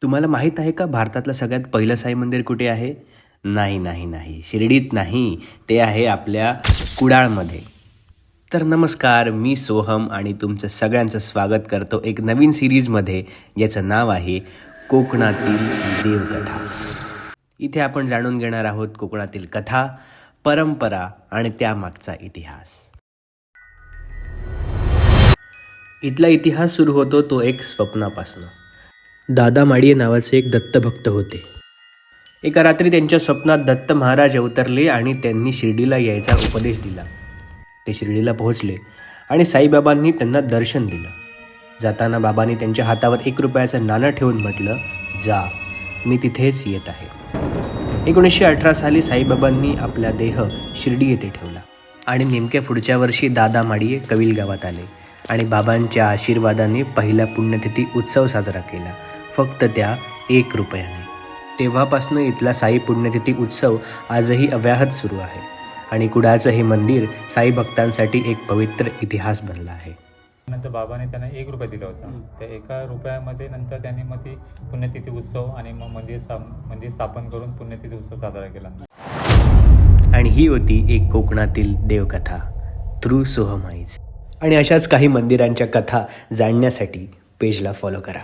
तुम्हाला माहीत आहे का भारतातलं सगळ्यात पहिलं साई मंदिर कुठे आहे? नाही, शिर्डीत नाही, ते आहे आपल्या कुडाळमध्ये. तर नमस्कार, मी सोहम आणि तुमचं सगळ्यांचं स्वागत करतो एक नवीन सिरीजमध्ये, ज्याचं नाव आहे कोकणातील देवकथा. इथे आपण जाणून घेणार आहोत कोकणातील कथा, परंपरा आणि त्यामागचा इतिहास. इथला इतिहास सुरू होतो तो एक स्वप्नापासनं. दादा माडिये नावाचे एक दत्तभक्त होते. एका रात्री त्यांच्या स्वप्नात दत्त महाराज अवतरले आणि त्यांनी शिर्डीला यायचा उपदेश दिला. ते शिर्डीला पोहोचले आणि साईबाबांनी त्यांना दर्शन दिलं. जाताना बाबांनी त्यांच्या हातावर 1 रुपयाचं नाणं ठेवून म्हटलं, जा, मी तिथेच येत आहे. 1918 साली साईबाबांनी आपला देह शिर्डी येथे ठेवला आणि नेमक्या पुढच्या वर्षी दादा माडिये कविल गावात आले आणि बाबांच्या आशीर्वादाने पहिला पुण्यतिथी उत्सव साजरा केला, फक्त त्या 1 रुपयाने. तेव्हापासून इथला साई पुण्यतिथी उत्सव आजही अव्याहत सुरू आहे आणि कुडाळचं हे मंदिर साई भक्तांसाठी एक पवित्र इतिहास बनला आहे. नंतर बाबाने त्यांना 1 रुपया दिला होता. त्या 1 रुपयामध्ये नंतर त्यांनी मग ती पुण्यतिथी उत्सव आणि मग मंदिर स्थापन करून पुण्यतिथी उत्सव साजरा केला. आणि ही होती एक कोकणातील देवकथा थ्रू सोहम आईज. आणि अशाच काही मंदिरांच्या कथा जाणण्यासाठी पेजला फॉलो करा.